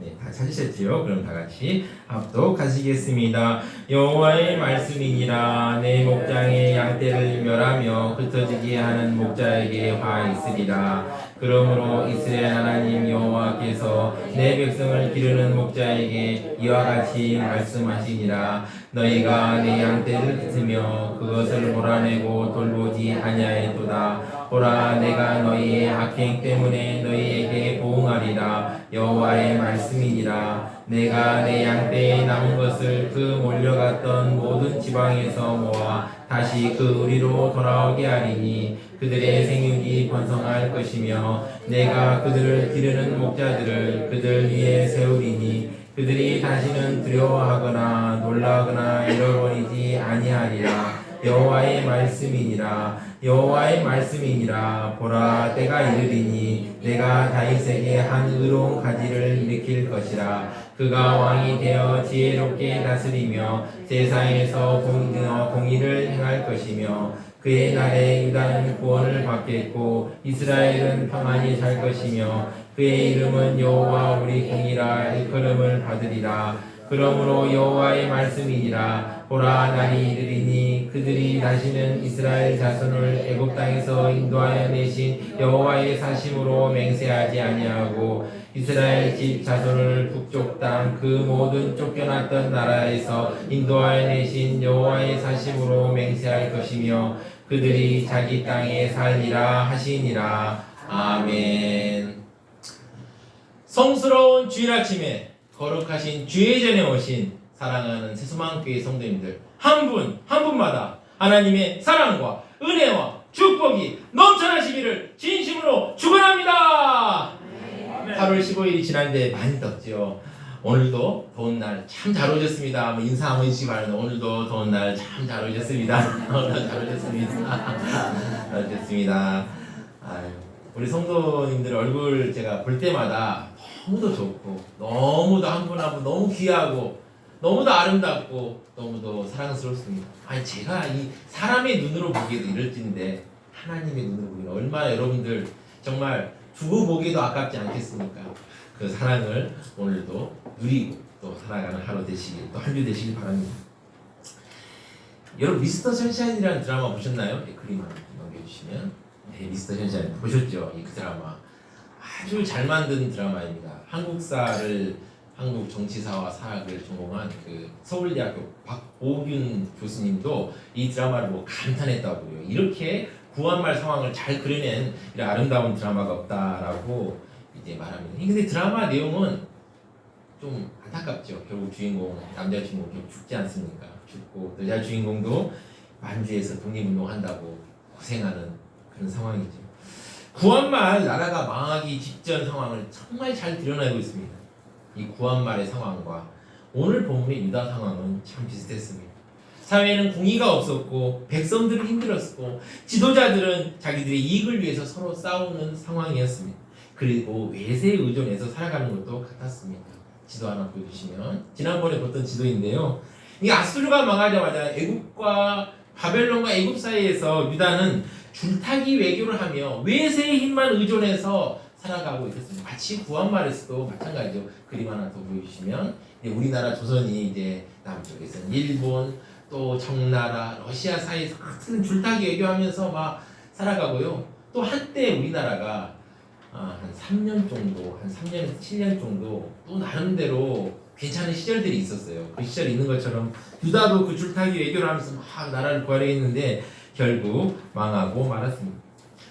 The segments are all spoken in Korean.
네, 다 찾으셨지요? 그럼 다 같이 합독하시겠습니다. 여호와의 말씀이니라. 내 목장의 양떼를 멸하며 흩어지게 하는 목자에게 화 있으리라. 그러므로 이스라엘 하나님 여호와께서 내 백성을 기르는 목자에게 이와 같이 말씀하시니라. 너희가 내 양떼를 흩으며 그것을 몰아내고 돌보지 아니하였도다. 보라, 내가 너희의 악행 때문에 너희에게 보응하리라. 여호와의 말씀이니라. 내가 내 양떼에 남은 것을 그 몰려갔던 모든 지방에서 모아 다시 그 우리로 돌아오게 하리니 그들의 생육이 번성할 것이며 내가 그들을 기르는 목자들을 그들 위에 세우리니 그들이 다시는 두려워하거나 놀라거나 잃어버리지 아니하리라. 여호와의 말씀이니라. 여호와의 말씀이니라. 보라, 때가 이르리니 내가 다윗에게 한 의로운 가지를 일으킬 것이라. 그가 왕이 되어 지혜롭게 다스리며 세상에서 공의를 행할 것이며 그의 날에 유다는 구원을 받겠고 이스라엘은 평안히 살 것이며 그의 이름은 여호와 우리 공이라 일컬음을 받으리라. 그러므로 여호와의 말씀이니라. 보라, 날이 이르리니 그들이 다시는 이스라엘 자손을 애굽 땅에서 인도하여 내신 여호와의 사심으로 맹세하지 아니하고 이스라엘 집 자손을 북쪽 땅 그 모든 쫓겨났던 나라에서 인도하여 내신 여호와의 사심으로 맹세할 것이며 그들이 자기 땅에 살리라 하시니라. 아멘. 성스러운 주일 아침에 거룩하신 주의 전에 오신 사랑하는 새소망교회 성도님들 한 분 한 분마다 하나님의 사랑과 은혜와 축복이 넘쳐나시기를 진심으로 축원합니다. 8월 15일이 지난데 많이 덥죠. 오늘도 더운 날 참 잘 오셨습니다. 인사 한번 해주시기 바랍니다. 오늘도 더운 날 참 잘 오셨습니다. 잘 오셨습니다. 잘 오셨습니다. 우리 성도님들 얼굴 제가 볼 때마다 너무도 좋고 너무도 한 분 한 분 너무 귀하고 너무도 아름답고 너무도 사랑스럽습니다. 제가 이 사람의 눈으로 보기에도 이럴진데 하나님의 눈으로 보기에는 얼마나 여러분들 정말 두고 보기에도 아깝지 않겠습니까? 그 사랑을 오늘도 누리고 또 살아가는 하루 되시길 또 한 주 되시길 바랍니다. 여러분 미스터 선샤인이라는 드라마 보셨나요? 네, 그림 하나 넘겨주시면. 네, 미스터 선샤인 보셨죠? 그 드라마 아주 잘 만든 드라마입니다. 한국 정치사와 사학을 전공한 그 서울대학교 박보균 교수님도 이 드라마를 보고 감탄했다고요. 이렇게 구한말 상황을 잘 그려낸 이런 아름다운 드라마가 없다라고 이제 말합니다. 근데 드라마 내용은 좀 안타깝죠. 결국 주인공 남자 주인공 결국 죽지 않습니까? 죽고 여자 주인공도 만주에서 독립운동한다고 고생하는 그런 상황이죠. 구한말 나라가 망하기 직전 상황을 정말 잘 드러내고 있습니다. 이 구한말의 상황과 오늘 본문의 유다 상황은 참 비슷했습니다. 사회에는 공의가 없었고 백성들은 힘들었고 지도자들은 자기들의 이익을 위해서 서로 싸우는 상황이었습니다. 그리고 외세에 의존해서 살아가는 것도 같았습니다. 지도 하나 보여주시면 지난번에 봤던 지도인데요. 이 아수르가 망하자마자 애굽과 바벨론과 애굽 사이에서 유다는 줄타기 외교를 하며 외세의 힘만 의존해서 살아가고 있었습니다. 마치 구한말에서도 마찬가지죠. 그림 하나 더 보여주시면 우리나라 조선이 이제 남쪽에서는 일본 또 청나라 러시아 사이에서 같은 줄타기 외교하면서 막 살아가고요. 또 한때 우리나라가 한 3년 정도 한 3년에서 7년 정도 또 나름대로 괜찮은 시절들이 있었어요. 그 시절이 있는 것처럼 유다도 그 줄타기 외교를 하면서 막 나라를 구하려 했는데 결국 망하고 말았습니다.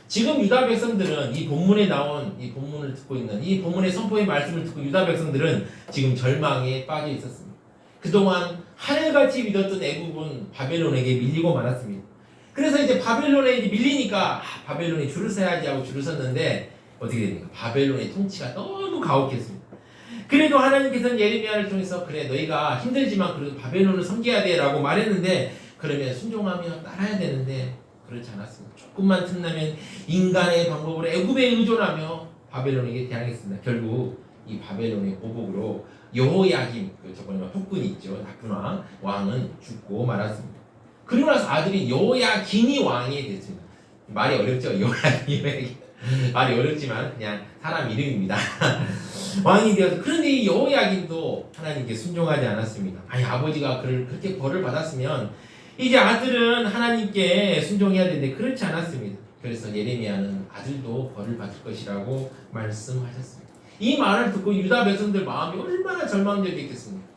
지금 유다 백성들은 이 본문에 나온 이 본문을 듣고 있는 이 본문의 선포의 말씀을 듣고 유다 백성들은 지금 절망에 빠져 있었습니다. 그동안 하늘같이 믿었던 애국은 바벨론에게 밀리고 말았습니다. 그래서 이제 바벨론에 밀리니까 바벨론이 줄을 서야지 하고 줄을 섰는데 어떻게 됩니까? 바벨론의 통치가 너무 가혹했습니다. 그래도 하나님께서는 예레미야를 통해서 그래 너희가 힘들지만 그래도 바벨론을 섬겨야 돼 라고 말했는데 그러면 순종하며 따라야 되는데 그렇지 않았습니다. 조금만 틈나면 인간의 방법으로 애굽에 의존하며 바벨론에게 대항했습니다. 결국 이 바벨론의 보복으로 여호야김, 저번에 폭군이 있죠. 나쁜 왕은 죽고 말았습니다. 그리고 나서 아들이 여호야김이 왕이 됐습니다. 말이 어렵죠. 여호야김에게 말이 어렵지만 그냥 사람 이름입니다. 왕이 되어서 그런데 이 여호야긴도 하나님께 순종하지 않았습니다. 아니 아버지가 그렇게 벌을 받았으면 이제 아들은 하나님께 순종해야 되는데 그렇지 않았습니다. 그래서 예레미야는 아들도 벌을 받을 것이라고 말씀하셨습니다. 이 말을 듣고 유다 백성들 마음이 얼마나 절망적이겠습니까?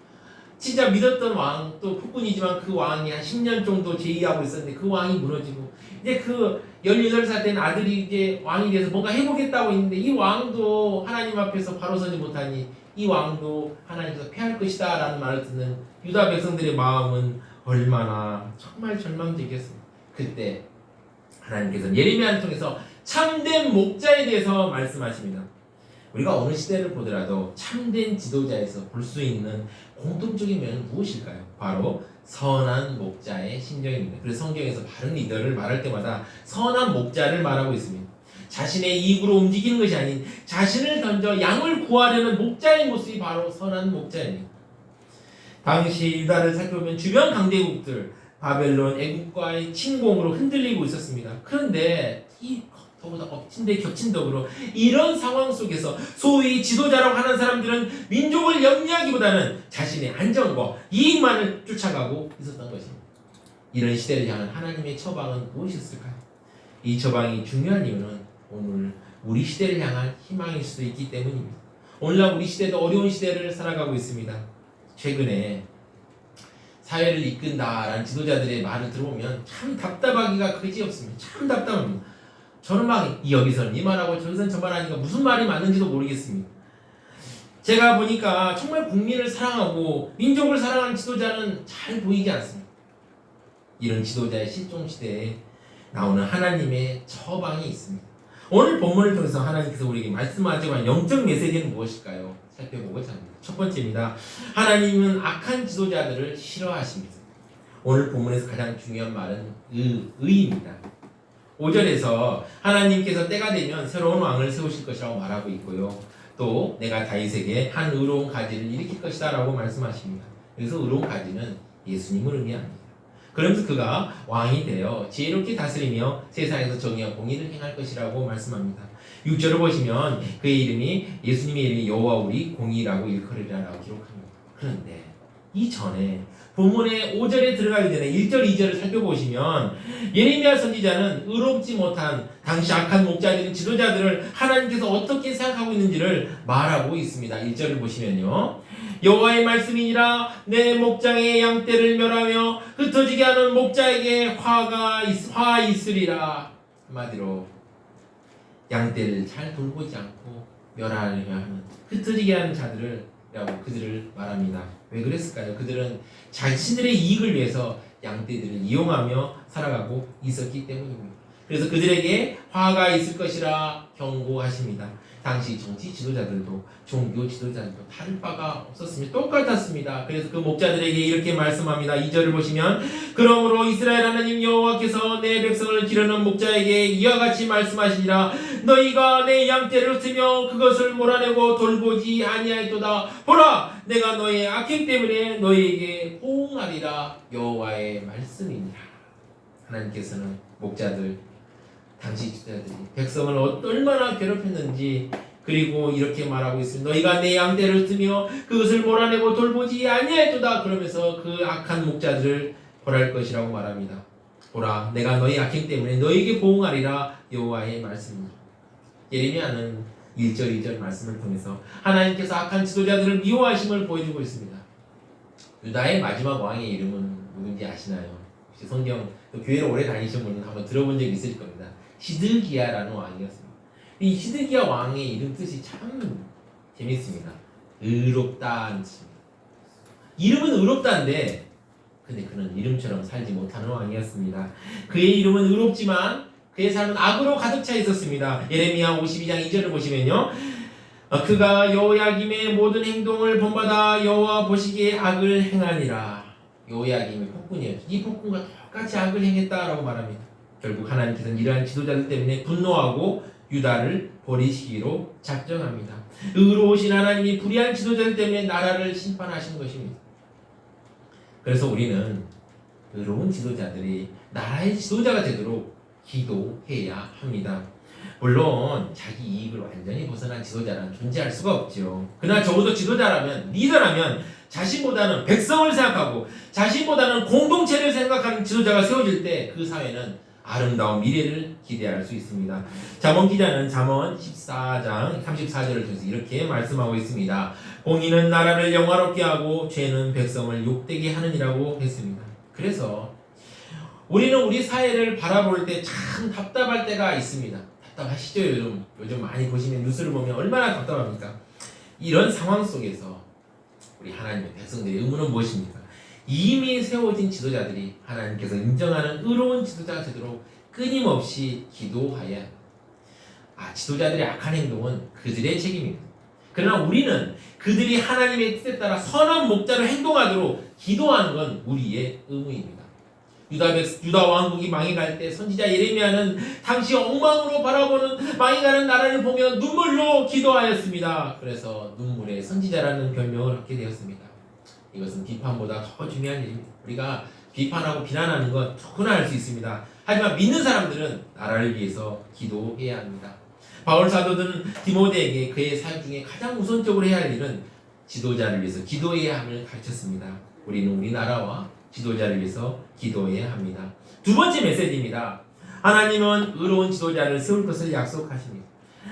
진짜 믿었던 왕, 또 폭군이지만 그 왕이 한 10년 정도 제의하고 있었는데 그 왕이 무너지고 이제 그 18살 된 아들이 이제 왕이 돼서 뭔가 해보겠다고 했는데 이 왕도 하나님 앞에서 바로 서지 못하니 이 왕도 하나님께서 패할 것이다 라는 말을 듣는 유다 백성들의 마음은 얼마나 정말 절망적이었습니다. 그때 하나님께서 예레미야를 통해서 참된 목자에 대해서 말씀하십니다. 우리가 어느 시대를 보더라도 참된 지도자에서 볼 수 있는 공통적인 면은 무엇일까요? 바로 선한 목자의 심정입니다. 그래서 성경에서 바른 리더를 말할 때마다 선한 목자를 말하고 있습니다. 자신의 이익으로 움직이는 것이 아닌 자신을 던져 양을 구하려는 목자의 모습이 바로 선한 목자입니다. 당시 유다를 살펴보면 주변 강대국들 바벨론, 애국과의 침공으로 흔들리고 있었습니다. 그런데 이 더보다 엎친 데 겹친 덕으로 이런 상황 속에서 소위 지도자라고 하는 사람들은 민족을 영위하기보다는 자신의 안정과 이익만을 쫓아가고 있었던 것입니다. 이런 시대를 향한 하나님의 처방은 무엇이었을까요? 이 처방이 중요한 이유는 오늘 우리 시대를 향한 희망일 수도 있기 때문입니다. 오늘날 우리 시대도 어려운 시대를 살아가고 있습니다. 최근에 사회를 이끈다라는 지도자들의 말을 들어보면 참 답답하기가 그지없습니다. 참 답답합니다. 저는 막 여기서는 이 말하고 저기서는 저 말하니까 무슨 말이 맞는지도 모르겠습니다. 제가 보니까 정말 국민을 사랑하고 민족을 사랑하는 지도자는 잘 보이지 않습니다. 이런 지도자의 실종 시대에 나오는 하나님의 처방이 있습니다. 오늘 본문을 통해서 하나님께서 우리에게 말씀하시고 한 영적 메시지는 무엇일까요? 살펴보고자 합니다. 첫 번째입니다. 하나님은 악한 지도자들을 싫어하십니다. 오늘 본문에서 가장 중요한 말은 의입니다. 5절에서 하나님께서 때가 되면 새로운 왕을 세우실 것이라고 말하고 있고요. 또 내가 다윗에게 한 의로운 가지를 일으킬 것이다 라고 말씀하십니다. 그래서 의로운 가지는 예수님을 의미합니다. 그러면서 그가 왕이 되어 지혜롭게 다스리며 세상에서 정의와 공의를 행할 것이라고 말씀합니다. 6절을 보시면 그의 이름이 예수님의 이름이 여호와 우리 공의라고 일컬으리라고 기록합니다. 그런데 이전에 본문의 5절에 들어가기 전에 1절, 2절을 살펴보시면 예레미야 선지자는 의롭지 못한 당시 악한 목자들인 지도자들을 하나님께서 어떻게 생각하고 있는지를 말하고 있습니다. 1절을 보시면요. 여호와의 말씀이니라 내 목장의 양떼를 멸하며 흩어지게 하는 목자에게 화 있으리라. 한마디로 양떼를 잘 돌보지 않고 멸하려며 하는 흩어지게 하는 자들이라고 그들을 말합니다. 왜 그랬을까요? 그들은 자신들의 이익을 위해서 양떼들을 이용하며 살아가고 있었기 때문입니다. 그래서 그들에게 화가 있을 것이라 경고하십니다. 당시 정치 지도자들도 종교 지도자들도 다를 바가 없었습니다. 똑같았습니다. 그래서 그 목자들에게 이렇게 말씀합니다. 2절을 보시면 그러므로 이스라엘 하나님 여호와께서 내 백성을 기르는 목자에게 이와 같이 말씀하시니라 너희가 내 양떼를 흩으며 그것을 몰아내고 돌보지 아니하였도다. 보라 내가 너의 악행 때문에 너희에게 호응하리라. 여호와의 말씀이니라. 하나님께서는 목자들 당시 지도자들이 백성을 얼마나 괴롭혔는지 그리고 이렇게 말하고 있습니다. 너희가 내 양떼를 흩으며 그것을 몰아내고 돌보지 아니하였도다. 그러면서 그 악한 목자들을 벌할 것이라고 말합니다. 보라 내가 너희 악행 때문에 너희에게 보응하리라. 여호와의 말씀입니다. 예레미야는 1절 2절 말씀을 통해서 하나님께서 악한 지도자들을 미워하심을 보여주고 있습니다. 유다의 마지막 왕의 이름은 누군지 아시나요? 혹시 성경 교회를 오래 다니신 분은 한번 들어본 적이 있을 겁니다. 시드기야라는 왕이었습니다. 이 시드기야 왕의 이름 뜻이 참 재밌습니다. 의롭다는 뜻입니다. 이름은 의롭다인데 근데 그는 이름처럼 살지 못하는 왕이었습니다. 그의 이름은 의롭지만 그의 삶은 악으로 가득 차 있었습니다. 예레미야 52장 2절을 보시면요. 그가 여호야김의 모든 행동을 본받아 여호와 보시기에 악을 행하니라. 여호야김의 폭군이었죠. 이 폭군과 똑같이 악을 행했다라고 말합니다. 결국 하나님께서는 이러한 지도자들 때문에 분노하고 유다를 버리시기로 작정합니다. 의로우신 하나님이 불의한 지도자들 때문에 나라를 심판하신 것입니다. 그래서 우리는 의로운 지도자들이 나라의 지도자가 되도록 기도해야 합니다. 물론 자기 이익을 완전히 벗어난 지도자는 존재할 수가 없죠. 그러나 적어도 지도자라면, 리더라면 자신보다는 백성을 생각하고 자신보다는 공동체를 생각하는 지도자가 세워질 때 그 사회는 아름다운 미래를 기대할 수 있습니다. 잠언 기자는 잠언 14장 34절을 통해서 이렇게 말씀하고 있습니다. 공의는 나라를 영화롭게 하고 죄는 백성을 욕되게 하느니라고 했습니다. 그래서 우리는 우리 사회를 바라볼 때 참 답답할 때가 있습니다. 답답하시죠? 요즘 많이 보시면 뉴스를 보면 얼마나 답답합니까? 이런 상황 속에서 우리 하나님의 백성들의 의무는 무엇입니까? 이미 세워진 지도자들이 하나님께서 인정하는 의로운 지도자가 되도록 끊임없이 기도하여야 합니다. 지도자들의 악한 행동은 그들의 책임입니다. 그러나 우리는 그들이 하나님의 뜻에 따라 선한 목자로 행동하도록 기도하는 건 우리의 의무입니다. 유다 왕국이 망해갈 때 선지자 예레미야는 당시 엉망으로 바라보는 망해가는 나라를 보며 눈물로 기도하였습니다. 그래서 눈물의 선지자라는 별명을 얻게 되었습니다. 이것은 비판보다 더 중요한 일입니다. 우리가 비판하고 비난하는 건 누구나 할 수 있습니다. 하지만 믿는 사람들은 나라를 위해서 기도해야 합니다. 바울 사도는 디모데에게 그의 사역 중에 가장 우선적으로 해야 할 일은 지도자를 위해서 기도해야 함을 가르쳤습니다. 우리는 우리나라와 지도자를 위해서 기도해야 합니다. 두 번째 메시지입니다. 하나님은 의로운 지도자를 세울 것을 약속하십니다.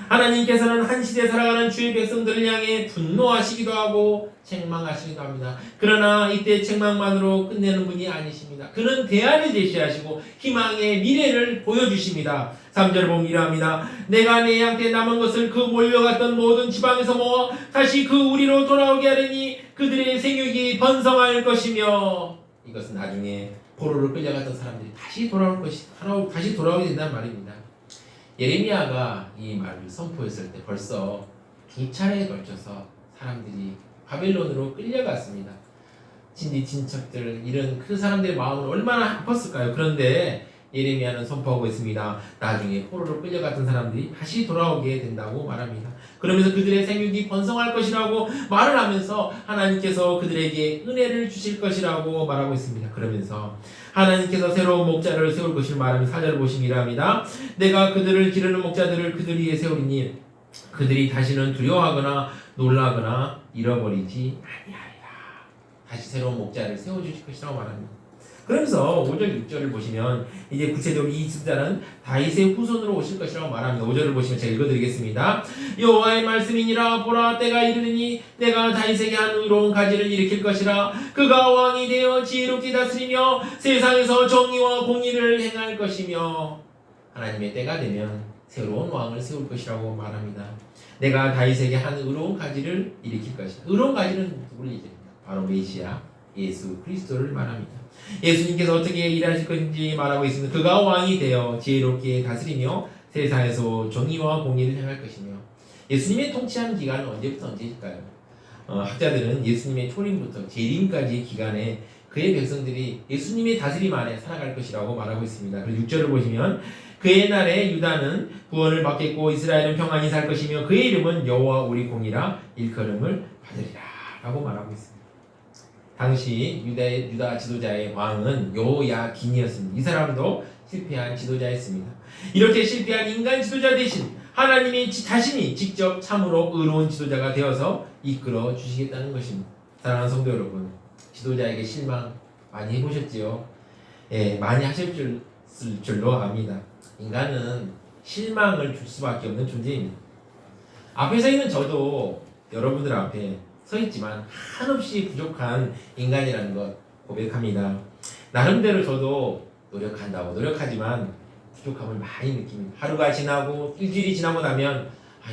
하나님께서는 한 시대 살아가는 주의 백성들을 향해 분노하시기도 하고 책망하시기도 합니다. 그러나 이때 책망만으로 끝내는 분이 아니십니다. 그는 대안을 제시하시고 희망의 미래를 보여주십니다. 3절 보면 이러합니다. 내가 내 양떼 남은 것을 그 몰려갔던 모든 지방에서 모아 다시 그 우리로 돌아오게 하리니 그들의 생육이 번성할 것이며, 이것은 나중에 포로로 끌려갔던 사람들이 다시 돌아오게 된다는 말입니다. 예레미야가 이 말을 선포했을 때 벌써 2차례에 걸쳐서 사람들이 바벨론으로 끌려갔습니다. 친척들, 이런 그 사람들의 마음은 얼마나 아팠을까요? 그런데 예레미야는 선포하고 있습니다. 나중에 포로로 끌려갔던 사람들이 다시 돌아오게 된다고 말합니다. 그러면서 그들의 생육이 번성할 것이라고 말을 하면서 하나님께서 그들에게 은혜를 주실 것이라고 말하고 있습니다. 그러면서 하나님께서 새로운 목자를 세울 것을 말하며 4절을 보시기를 합니다. 내가 그들을 기르는 목자들을 그들 위에 세우리니 그들이 다시는 두려워하거나 놀라거나 잃어버리지 아니하리라. 다시 새로운 목자를 세워주실 것이라고 말합니다. 그러면서 5절 6절을 보시면 이제 구체적으로 이 지도자는 다윗의 후손으로 오실 것이라고 말합니다. 5절을 보시면 제가 읽어드리겠습니다. 여호와의 말씀이니라. 보라, 때가 이르니 내가 다윗에게 한 의로운 가지를 일으킬 것이라. 그가 왕이 되어 지혜롭게 다스리며 세상에서 정의와 공의를 행할 것이며, 하나님의 때가 되면 새로운 왕을 세울 것이라고 말합니다. 내가 다윗에게 한 의로운 가지를 일으킬 것이다. 의로운 가지는 누구를 얘기합니다? 바로 메시아 예수 그리스도를 말합니다. 예수님께서 어떻게 일하실 것인지 말하고 있습니다. 그가 왕이 되어 지혜롭게 다스리며 세상에서 정의와 공의를 행할 것이며, 예수님의 통치하는 기간은 언제부터 언제일까요? 학자들은 예수님의 초림부터 재림까지 기간에 그의 백성들이 예수님의 다스림 안에 살아갈 것이라고 말하고 있습니다. 그리고 6절을 보시면 그의 날에 유다는 구원을 받겠고 이스라엘은 평안히 살 것이며 그의 이름은 여호와 우리 공이라 일컬음을 받으리라 라고 말하고 있습니다. 당시 유다 지도자의 왕은 요야긴이었습니다. 이 사람도 실패한 지도자였습니다. 이렇게 실패한 인간 지도자 대신 하나님이 자신이 직접 참으로 의로운 지도자가 되어서 이끌어 주시겠다는 것입니다. 사랑하는 성도 여러분, 지도자에게 실망 많이 해보셨지요? 예, 많이 하실 줄로 압니다. 인간은 실망을 줄 수밖에 없는 존재입니다. 앞에 서 있는 저도 여러분들 앞에 서 있지만 한없이 부족한 인간이라는 것 고백합니다. 나름대로 저도 노력하지만 부족함을 많이 느낍니다. 하루가 지나고 일주일이 지나고 나면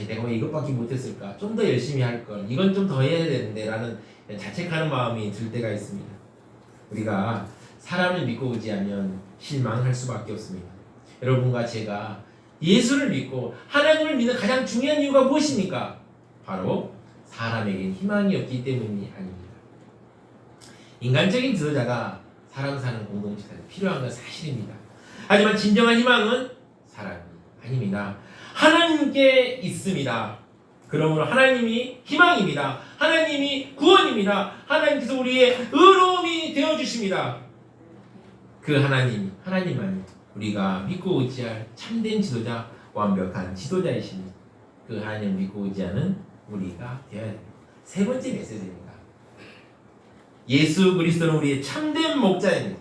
내가 왜 이것밖에 못했을까? 좀 더 열심히 할 걸. 이건 좀 더 해야 되는데 라는 자책하는 마음이 들 때가 있습니다. 우리가 사람을 믿고 의지하면 실망할 수밖에 없습니다. 여러분과 제가 예수를 믿고 하나님을 믿는 가장 중요한 이유가 무엇입니까? 바로 사람에겐 희망이 없기 때문이 아닙니다. 인간적인 지도자가 사람 사는 공동체가 필요한 건 사실입니다. 하지만 진정한 희망은 사람이 아닙니다. 하나님께 있습니다. 그러므로 하나님이 희망입니다. 하나님이 구원입니다. 하나님께서 우리의 의로움이 되어주십니다. 그 하나님만이 우리가 믿고 의지할 참된 지도자, 완벽한 지도자이신 그 하나님을 믿고 의지하는 우리가 되어야 됩니다. 세 번째 메시지입니다. 예수 그리스도는 우리의 참된 목자입니다.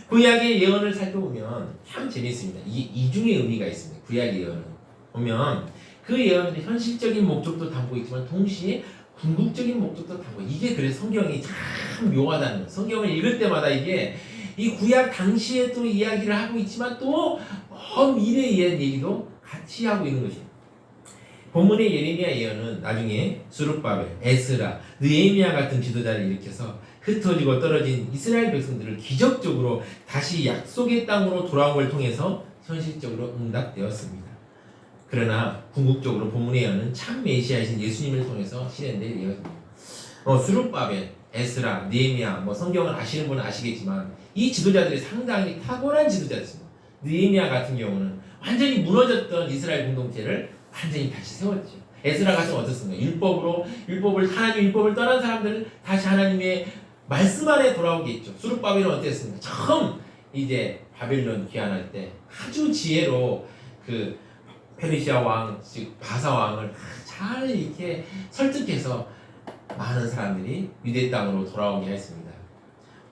구약의 예언을 살펴보면 참 재미있습니다. 이중의 의미가 있습니다. 구약의 예언은 보면 그 예언들이 현실적인 목적도 담고 있지만 동시에 궁극적인 목적도 담고, 이게 그래서 성경이 참 묘하다는 거예요. 성경을 읽을 때마다 이게 이 구약 당시에 또 이야기를 하고 있지만 또 미래에 대한 얘기도 같이 하고 있는 것입니다. 본문의 예레미야 예언은 나중에 수룹바벨, 에스라, 느헤미야 같은 지도자를 일으켜서 흩어지고 떨어진 이스라엘 백성들을 기적적으로 다시 약속의 땅으로 돌아온 걸 통해서 현실적으로 응답되었습니다. 그러나 궁극적으로 본문의 예언은 참 메시아이신 예수님을 통해서 실현될 예언입니다. 수룹바벨, 에스라, 느헤미야, 성경을 아시는 분은 아시겠지만 이 지도자들이 상당히 탁월한 지도자였습니다. 느헤미야 같은 경우는 완전히 무너졌던 이스라엘 공동체를 완전히 다시 세웠죠. 에스라 같은 건 어떻습니까? 하나님 율법을 떠난 사람들을 다시 하나님의 말씀 안에 돌아오게 했죠. 수룹바벨은 어땠습니까? 처음 이제 바벨론 귀환할 때 아주 지혜로 그 페르시아 왕, 즉 바사 왕을 잘 이렇게 설득해서 많은 사람들이 유대 땅으로 돌아오게 했습니다.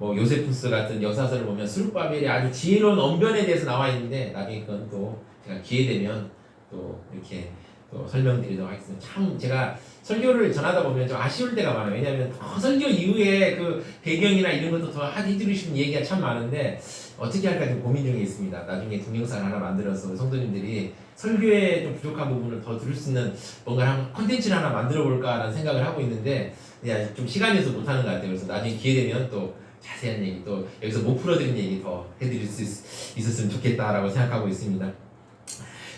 요세푸스 같은 역사서를 보면 수룹바벨이 아주 지혜로운 언변에 대해서 나와 있는데 나중에 그건 또 제가 기회 되면 또 이렇게 또 설명드리도록 하겠습니다. 참 제가 설교를 전하다 보면 좀 아쉬울 때가 많아요. 왜냐하면 더 설교 이후에 그 배경이나 이런 것도 더 해드리고 싶은 얘기가 참 많은데 어떻게 할까 좀 고민 중에 있습니다. 나중에 동영상을 하나 만들어서 성도님들이 설교에 좀 부족한 부분을 더 들을 수 있는 뭔가 콘텐츠를 하나 만들어 볼까라는 생각을 하고 있는데 아직 좀 시간이 있어서 못하는 것 같아요. 그래서 나중에 기회 되면 또 자세한 얘기, 또 여기서 못 풀어드린 얘기 더 해드릴 수 있었으면 좋겠다라고 생각하고 있습니다.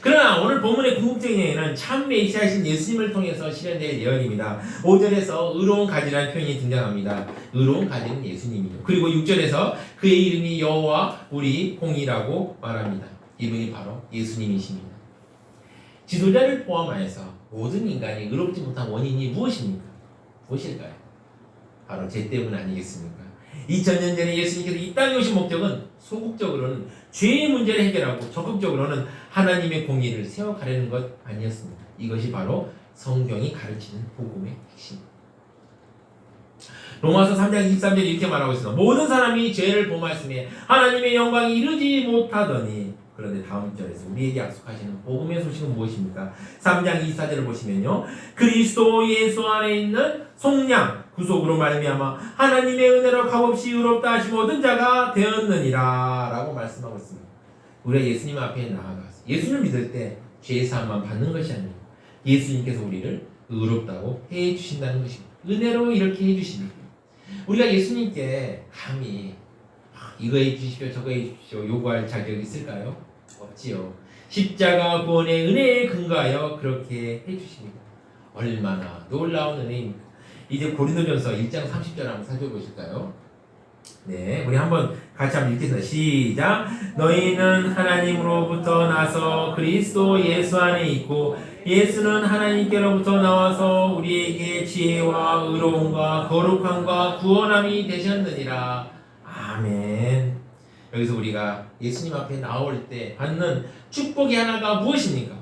그러나 오늘 본문의 궁극적인 예언은 참 메시아이신 예수님을 통해서 실현될 예언입니다. 5절에서 의로운 가지라는 표현이 등장합니다. 의로운 가지는 예수님이죠. 그리고 6절에서 그의 이름이 여호와 우리 공이라고 말합니다. 이분이 바로 예수님이십니다. 지도자를 포함하여서 모든 인간이 의롭지 못한 원인이 무엇입니까? 무엇일까요? 바로 죄 때문 아니겠습니까? 2000년 전에 예수님께서 이 땅에 오신 목적은 소극적으로는 죄의 문제를 해결하고 적극적으로는 하나님의 공의를 세워가려는 것 아니었습니다. 이것이 바로 성경이 가르치는 복음의 핵심입니다. 로마서 3장 23절에 이렇게 말하고 있습니다. 모든 사람이 죄를 범하였으니 하나님의 영광이 이르지 못하더니, 그런데 다음 절에서 우리에게 약속하시는 복음의 소식은 무엇입니까? 3장 24절을 보시면요, 그리스도 예수 안에 있는 속량 구속으로 말미암아 하나님의 은혜로 값없이 의롭다 하신 모든 자가 되었느니라 라고 말씀하고 있습니다. 우리가 예수님 앞에 나아가서 예수님을 믿을 때 죄사함만 받는 것이 아니고 예수님께서 우리를 의롭다고 해주신다는 것입니다. 은혜로 이렇게 해주십니다. 우리가 예수님께 감히 이거 해주십시오 저거 해주십시오 요구할 자격이 있을까요? 없지요. 십자가 구원의 은혜에 근거하여 그렇게 해주십니다. 얼마나 놀라운 은혜입니까? 이제 고린도전서 1장 30절 한번 살펴보실까요? 네, 우리 한번 같이 한번 읽겠습니다. 시작. 너희는 하나님으로부터 나서 그리스도 예수 안에 있고 예수는 하나님께로부터 나와서 우리에게 지혜와 의로움과 거룩함과 구원함이 되셨느니라. 아멘. 여기서 우리가 예수님 앞에 나올 때 받는 축복이 하나가 무엇입니까?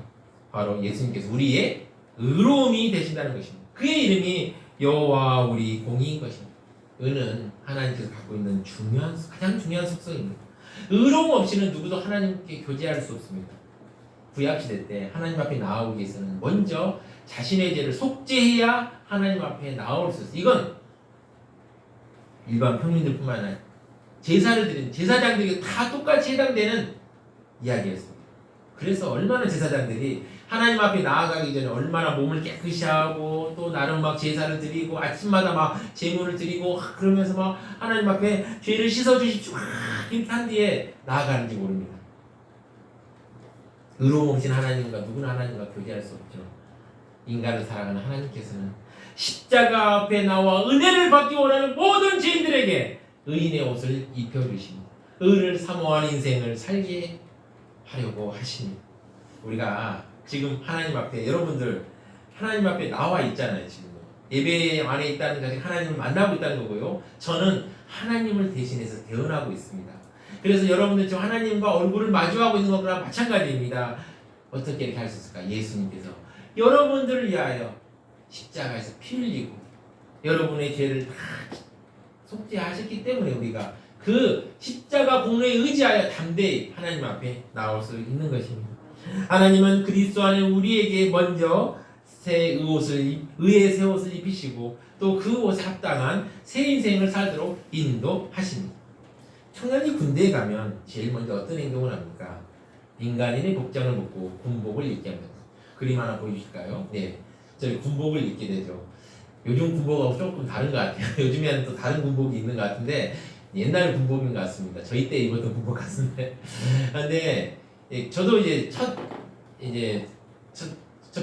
바로 예수님께서 우리의 의로움이 되신다는 것입니다. 그의 이름이 여호와 우리 공의인 것입니다. 의는 하나님께서 갖고 있는 가장 중요한 속성입니다. 의로움 없이는 누구도 하나님께 교제할 수 없습니다. 구약시대 때 하나님 앞에 나오기 위해서는 먼저 자신의 죄를 속죄해야 하나님 앞에 나올 수 있어요. 이건 일반 평민들뿐만 아니라 제사를 드리는 제사장들이 다 똑같이 해당되는 이야기였습니다. 그래서 얼마나 제사장들이 하나님 앞에 나아가기 전에 얼마나 몸을 깨끗이 하고 또 나름 막 제사를 드리고 아침마다 막 제물을 드리고 그러면서 막 하나님 앞에 죄를 씻어주십시오 이렇게 한 뒤에 나아가는지 모릅니다. 의로움 없이는 하나님과 누구나 하나님과 교제할 수 없죠. 인간을 살아가는 하나님께서는 십자가 앞에 나와 은혜를 받기 원하는 모든 죄인들에게 의인의 옷을 입혀주십니다. 의를 사모하는 인생을 살게 하려고 하십니다. 우리가 지금 하나님 앞에 여러분들 하나님 앞에 나와 있잖아요. 지금 예배 안에 있다는 것이 하나님을 만나고 있다는 거고요. 저는 하나님을 대신해서 대언하고 있습니다. 그래서 여러분들 지금 하나님과 얼굴을 마주하고 있는 것과 마찬가지입니다. 어떻게 이렇게 할 수 있을까? 예수님께서 여러분들을 위하여 십자가에서 피 흘리고 여러분의 죄를 다 속죄하셨기 때문에 우리가 그 십자가 공로에 의지하여 담대히 하나님 앞에 나올 수 있는 것입니다. 하나님은 그리스도 안에 우리에게 먼저 의의 새 옷을 입히시고 또 그 옷에 합당한 새 인생을 살도록 인도하십니다. 청년이 군대에 가면 제일 먼저 어떤 행동을 합니까? 민간인의 복장을 벗고 군복을 입게 합니다. 그림 하나 보여주실까요? 네, 저희 군복을 입게 되죠. 요즘 군복하고 조금 다른 것 같아요. 요즘에는 또 다른 군복이 있는 것 같은데 옛날 군복인 것 같습니다. 저희 때 입었던 군복 같은데. 근데 저도 이제 첫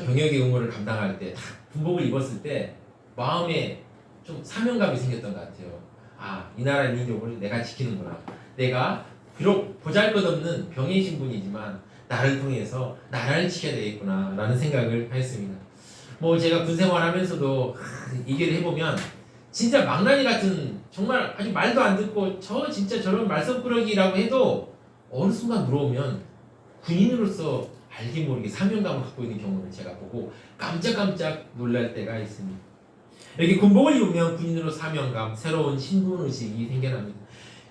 병역의 의무를 감당할 때 군복을 입었을 때 마음에 좀 사명감이 생겼던 것 같아요. 아, 이 나라의 민족을 내가 지키는구나. 내가 비록 보잘것없는 병의 신분이지만 나를 통해서 나라를 지켜야 되겠구나 라는 생각을 했습니다. 뭐 제가 군생활하면서도 얘기를 해보면 진짜 망나니 같은 정말 아주 말도 안 듣고 저 진짜 저런 말썽꾸러기라고 해도 어느 순간 물어오면 군인으로서 알게 모르게 사명감을 갖고 있는 경우를 제가 보고 깜짝깜짝 놀랄 때가 있습니다. 이렇게 군복을 입으면 군인으로 사명감, 새로운 신분의식이 생겨납니다.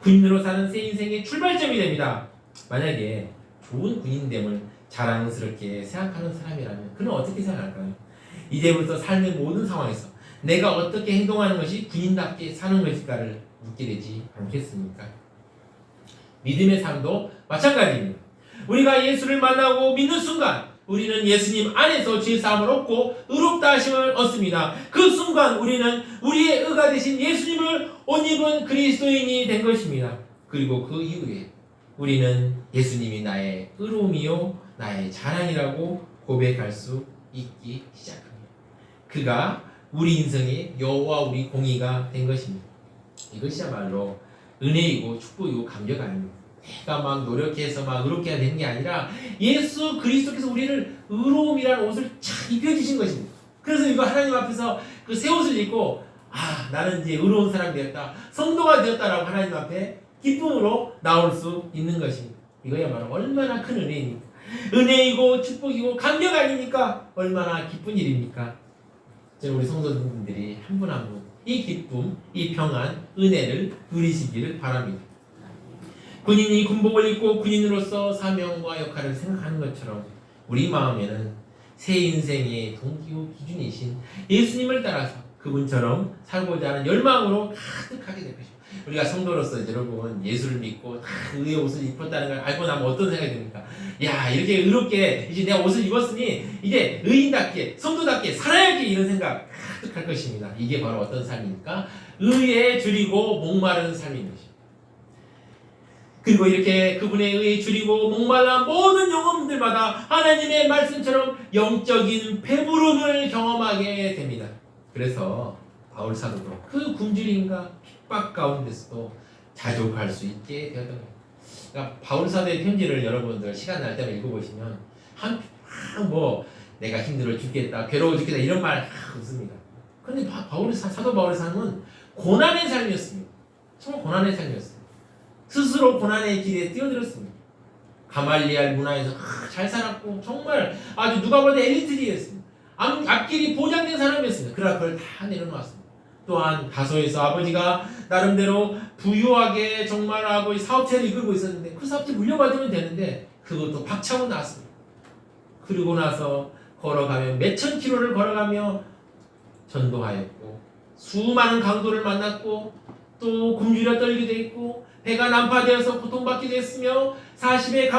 군인으로 사는 새 인생의 출발점이 됩니다. 만약에 좋은 군인됨을 자랑스럽게 생각하는 사람이라면 그는 어떻게 생각할까요? 이제부터 삶의 모든 상황에서 내가 어떻게 행동하는 것이 군인답게 사는 것일까를 묻게 되지 않겠습니까? 믿음의 삶도 마찬가지입니다. 우리가 예수를 만나고 믿는 순간 우리는 예수님 안에서 죄사함을 얻고 의롭다 하심을 얻습니다. 그 순간 우리는 우리의 의가 되신 예수님을 옷 입은 그리스도인이 된 것입니다. 그리고 그 이후에 우리는 예수님이 나의 의로움이요 나의 자랑이라고 고백할 수 있기 시작합니다. 그가 우리 인생의 여호와 우리 공의가 된 것입니다. 이것이야말로 은혜이고 축복이고 감격 아닙니다. 내가 막 노력해서 막 의롭게 해야 되는 게 아니라 예수 그리스도께서 우리를 의로움이라는 옷을 착 입혀주신 것입니다. 그래서 이거 하나님 앞에서 그 새 옷을 입고 아 나는 이제 의로운 사람이 되었다, 성도가 되었다라고 하나님 앞에 기쁨으로 나올 수 있는 것입니다. 이거야말로 얼마나 큰 은혜입니까? 은혜이고 축복이고 감격 아닙니까? 얼마나 기쁜 일입니까? 저는 우리 성도님들이 한 분 한 분 이 기쁨, 이 평안, 은혜를 누리시기를 바랍니다. 군인이 군복을 입고 군인으로서 사명과 역할을 생각하는 것처럼 우리 마음에는 새 인생의 동기요 기준이신 예수님을 따라서 그분처럼 살고자 하는 열망으로 가득하게 될 것입니다. 우리가 성도로서 여러분 예수를 믿고 의의 옷을 입었다는 걸 알고 나면 어떤 생각이 듭니까? 야 이렇게 의롭게 이제 내가 옷을 입었으니 이제 의인답게 성도답게 살아야지 이런 생각 가득할 것입니다. 이게 바로 어떤 삶입니까? 의에 줄이고 목마른 삶인 것입니다. 그리고 이렇게 그분의 의에 줄이고 목말라 모든 영혼들마다 하나님의 말씀처럼 영적인 배부름을 경험하게 됩니다. 그래서 바울 사도도 그 굶주림과 핍박 가운데서도 자족할 수 있게 되었던 겁니다. 그러니까 바울 사도의 편지를 여러분들 시간 날 때만 읽어보시면 뭐 내가 힘들어 죽겠다, 괴로워 죽겠다 이런 말 없습니다. 그런데 사도 바울의 삶은 고난의 삶이었습니다. 정말 고난의 삶이었어요. 스스로 고난의 길에 뛰어들었습니다. 가말리알 문화에서 잘 살았고 정말 아주 누가 봐도 엘리트리였습니다. 앞길이 보장된 사람이었습니다. 그러나 그걸 다 내려놓았습니다. 또한 다소에서 아버지가 나름대로 부유하게 정말 아버지 사업체를 이끌고 있었는데 그 사업체 물려받으면 되는데 그것도 박차고 나왔습니다. 그리고 나서 걸어가며 몇천 킬로를 걸어가며 전도하였고 수많은 강도를 만났고 또 굶주려 떨기도 했고 배가 난파되어서 고통받기도 했으며 40에서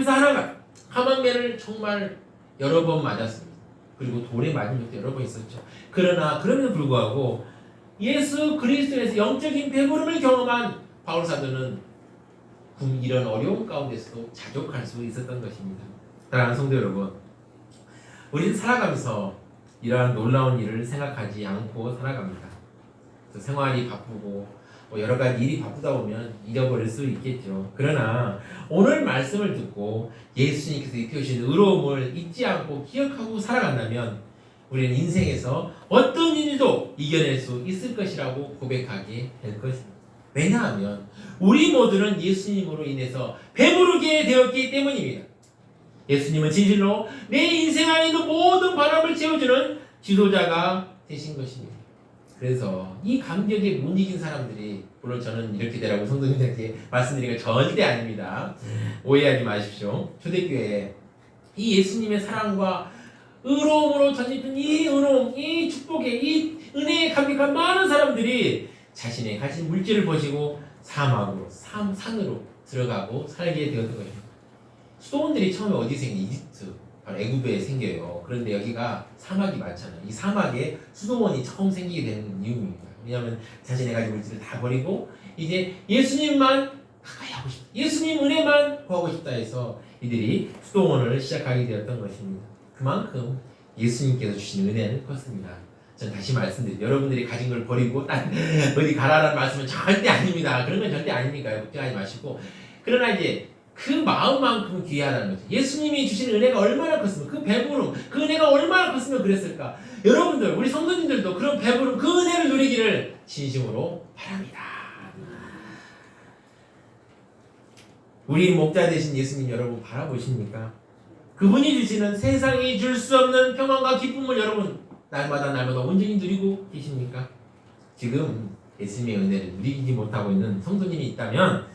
하나가 가만매를 정말 여러 번 맞았습니다. 그리고 돌에 맞은 적도 여러 번 있었죠. 그러나 그럼에도 불구하고 예수 그리스도에서 영적인 배부름을 경험한 바울 사도는 이런 어려움 가운데서도 자족할 수 있었던 것입니다. 사랑하는 성도 여러분, 우리는 살아가면서 이러한 놀라운 일을 생각하지 않고 살아갑니다. 생활이 바쁘고 여러 가지 일이 바쁘다 보면 잊어버릴 수 있겠죠. 그러나 오늘 말씀을 듣고 예수님께서 입혀주신 의로움을 잊지 않고 기억하고 살아간다면 우리는 인생에서 어떤 일도 이겨낼 수 있을 것이라고 고백하게 될 것입니다. 왜냐하면 우리 모두는 예수님으로 인해서 배부르게 되었기 때문입니다. 예수님은 진실로 내 인생 안에 있는 모든 바람을 채워주는 지도자가 되신 것입니다. 그래서 이 감격에 못 이긴 사람들이, 물론 저는 이렇게 되라고 성도님들께 말씀드리는 건 절대 아닙니다. 오해하지 마십시오. 초대교회에 이 예수님의 사랑과 의로움으로 전입된 이 의로움, 이 축복에, 이 은혜에 감격한 많은 사람들이 자신의 가진 물질을 버시고 사막으로, 산으로 들어가고 살게 되었던 것입니다. 수도원들이 처음에 어디 생겨? 이집트, 바로 애굽에 생겨요. 그런데 여기가 사막이 많잖아요. 이 사막에 수도원이 처음 생기게 되는 이유입니다. 왜냐하면 자신의 가진 물질을 다 버리고 이제 예수님만 가까이 하고 싶다, 예수님 은혜만 구하고 싶다 해서 이들이 수도원을 시작하게 되었던 것입니다. 그만큼 예수님께서 주신 은혜는 컸습니다. 전 다시 말씀드립니다. 여러분들이 가진 걸 버리고 어디 가라라는 말씀은 절대 아닙니다. 그런 건 절대 아니니까요. 걱정하지 마시고. 그러나 이제 그 마음만큼 귀하다는 거죠. 예수님이 주신 은혜가 얼마나 컸으면, 그 배부름, 그 은혜가 얼마나 컸으면 그랬을까. 여러분들, 우리 성도님들도 그런 배부름, 그 은혜를 누리기를 진심으로 바랍니다. 우리 목자 되신 예수님 여러분 바라보십니까? 그분이 주시는 세상이 줄 수 없는 평안과 기쁨을 여러분 날마다 온전히 누리고 계십니까? 지금 예수님의 은혜를 누리지 못하고 있는 성도님이 있다면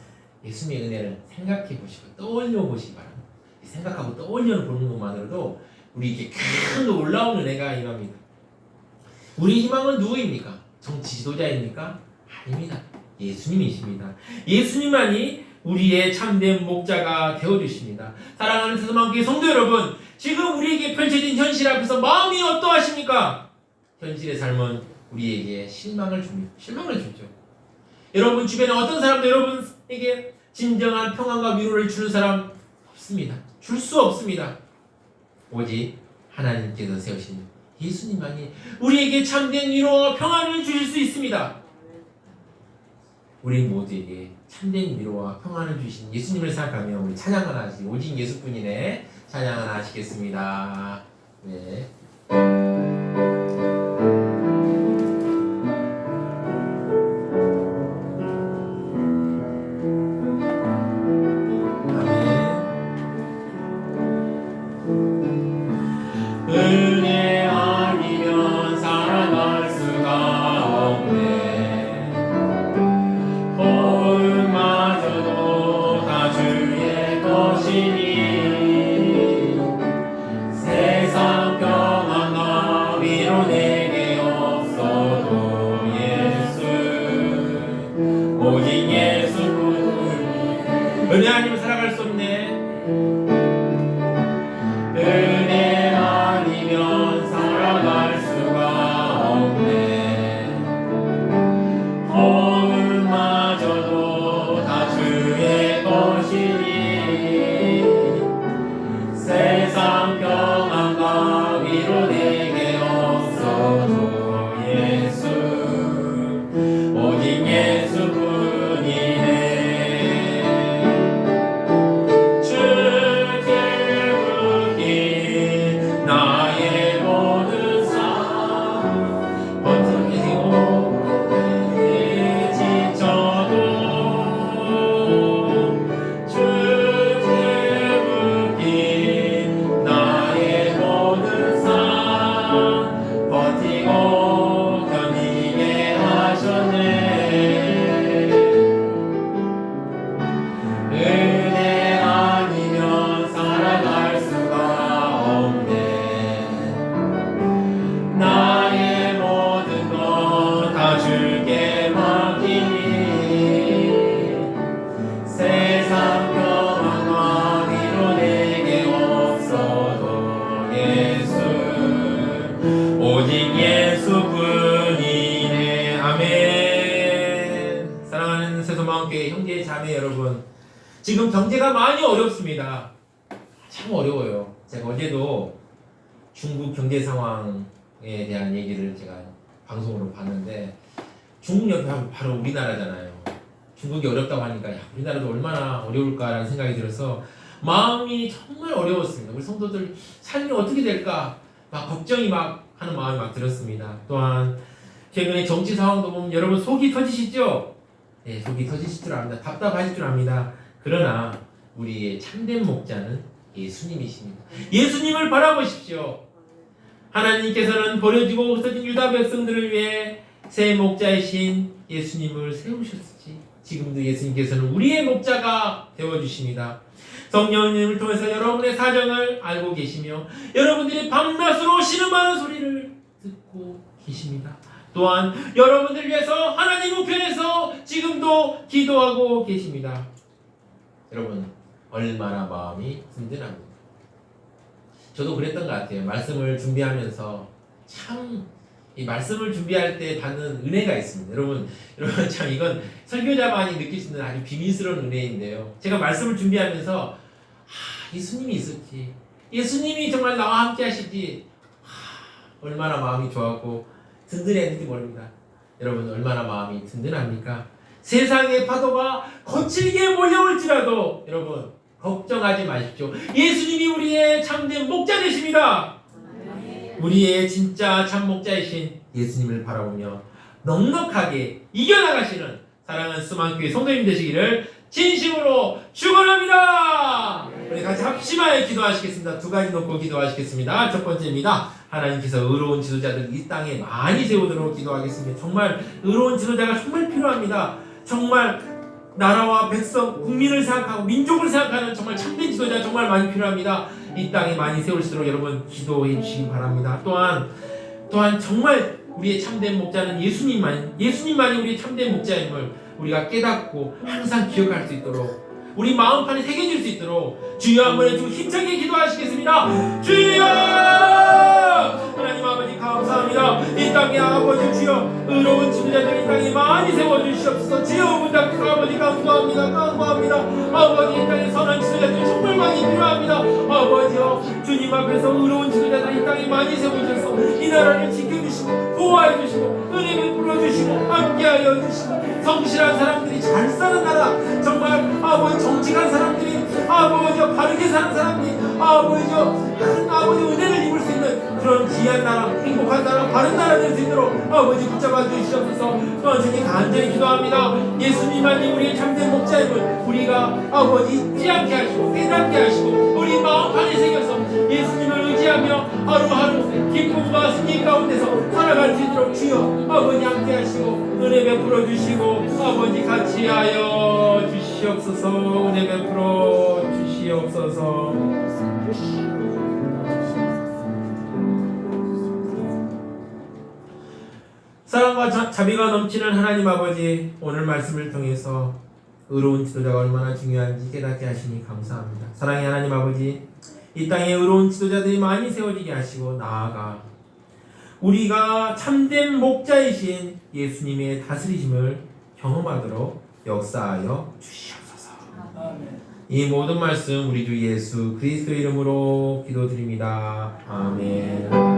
예수님의 은혜를 생각해 보시고 떠올려 보시기 바랍니다. 생각하고 떠올려 보는 것만으로도 우리에게 큰 놀라운 은혜가 임합니다. 우리 희망은 누구입니까? 정치 지도자입니까? 아닙니다. 예수님이십니다. 예수님만이 우리의 참된 목자가 되어주십니다. 사랑하는 세상만교회 성도 여러분, 지금 우리에게 펼쳐진 현실 앞에서 마음이 어떠하십니까? 현실의 삶은 우리에게 실망을 줍니다. 실망을 주죠. 여러분 주변에 어떤 사람도 여러분에게 진정한 평안과 위로를 주는 사람 없습니다. 줄 수 없습니다. 오직 하나님께서 세우신 예수님만이 우리에게 참된 위로와 평안을 주실 수 있습니다. 우리 모두에게 참된 위로와 평안을 주신 예수님을 생각하며 우리 찬양 하나 하시고, 오직 예수뿐이네 찬양 하나 하시겠습니다. 네. 은혜 아니면 살아갈 수가 없네. 호흡마저도 다 주의 것이니 세상 평안과 위로 내게 없어도 예수, 오직 예수뿐. 은혜 아니면 살아갈 수 없네. 은혜 아니면 살아갈 수가 없네. 호흡마저도 다 주의 것이니 세상 평안과 위로 내게 없어도 예수, 오직 예수뿐이네. 오직 예수뿐이네. 아멘. 사랑하는 세소마음교회 형제 자매 여러분, 지금 경제가 많이 어렵습니다. 참 어려워요. 제가 어제도 중국 경제 상황에 대한 얘기를 제가 방송으로 봤는데, 중국 옆에 하면 바로 우리나라잖아요. 중국이 어렵다고 하니까 야, 우리나라도 얼마나 어려울까라는 생각이 들어서 마음이 정말 어려웠습니다. 우리 성도들 삶이 어떻게 될까 막 걱정이 막 하는 마음이 막 들었습니다. 또한 최근에 정치 상황도 보면 여러분 속이 터지시죠? 네, 속이 터지실 줄 압니다. 답답하실 줄 압니다. 그러나 우리의 참된 목자는 예수님이십니다. 예수님을 바라보십시오. 하나님께서는 버려지고 없어진 유다 백성들을 위해 새 목자이신 예수님을 세우셨지. 지금도 예수님께서는 우리의 목자가 되어주십니다. 성령님을 통해서 여러분의 사정을 알고 계시며 여러분들이 밤낮으로 신음하는 소리를 듣고 계십니다. 또한 여러분들 위해서 하나님 우편에서 지금도 기도하고 계십니다. 여러분 얼마나 마음이 든든합니다. 저도 그랬던 것 같아요. 말씀을 준비하면서 참 이 말씀을 준비할 때 받는 은혜가 있습니다. 여러분 참 이건 설교자만이 느낄 수 있는 아주 비밀스러운 은혜인데요. 제가 말씀을 준비하면서 예수님이 있었지, 예수님이 정말 나와 함께 하시지, 얼마나 마음이 좋았고 든든했는지 모릅니다. 여러분 얼마나 마음이 든든합니까? 세상의 파도가 거칠게 몰려올지라도 여러분 걱정하지 마십시오. 예수님이 우리의 참된 목자 되십니다. 우리의 진짜 참 목자이신 예수님을 바라보며 넉넉하게 이겨나가시는 사랑하는 수만교회 성도님 되시기를 진심으로 축원합니다. 우리 같이 합심하여 기도하시겠습니다. 두 가지 놓고 기도하시겠습니다. 첫 번째입니다. 하나님께서 의로운 지도자들 이 땅에 많이 세우도록 기도하겠습니다. 정말 의로운 지도자가 정말 필요합니다. 정말 나라와 백성, 국민을 생각하고 민족을 생각하는 정말 참된 지도자 정말 많이 필요합니다. 이 땅에 많이 세울수록 여러분 기도해 주시기 바랍니다. 또한 정말 우리의 참된 목자는 예수님만이 우리의 참된 목자임을 우리가 깨닫고 항상 기억할 수 있도록 우리 마음판에 새겨질 수 있도록 주여 한번 해주고 힘차게 기도하시겠습니다. 주여! 하나님 아버지 감사합니다. 이 땅에 아버지 주여 의로운 지도자들 이 땅에 많이 세워주시옵소서. 주여 부탁드려 아버지 간구합니다. 아버지 이 땅에 선한 지도자들이 정말 많이 필요합니다. 아버지여 주님 앞에서 의로운 지도자들 이 땅에 많이 세워주셔서 이 나라를 지켜주시고 보호해주시고 은혜 베풀어주시고 함께하여 주시고 성실한 사람들이 잘 사는 나라, 정말 아버지 정직한 사람들이 아버지여 바르게 사는 사람들이 아버지여 아버지 은혜를 입을 수 있는 그런 귀한 나라, 행복한 나라, 바른 나라 될 수 있도록 아버지 붙잡아 주시옵소서. 또한 주님 간절히 기도합니다. 예수님만이 우리의 참된 목자임을 우리가 아버지 잊지 않게 하시고 깨닫게 하시고 우리 마음 안에 새겨서 예수님을 의지하며 하루하루 기쁨과 승리 가운데서 살아갈 수 있도록 주여 아버지 함께 하시고 은혜 베풀어 주시고 아버지 같이 하여 주시옵소서. 은혜 베풀어 주시옵소서. 사랑과 자비가 넘치는 하나님 아버지, 오늘 말씀을 통해서 의로운 지도자가 얼마나 중요한지 깨닫게 하시니 감사합니다. 사랑의 하나님 아버지, 이 땅에 의로운 지도자들이 많이 세워지게 하시고 나아가 우리가 참된 목자이신 예수님의 다스리심을 경험하도록 역사하여 주시옵소서. 이 모든 말씀 우리 주 예수 그리스도 이름으로 기도드립니다. 아멘.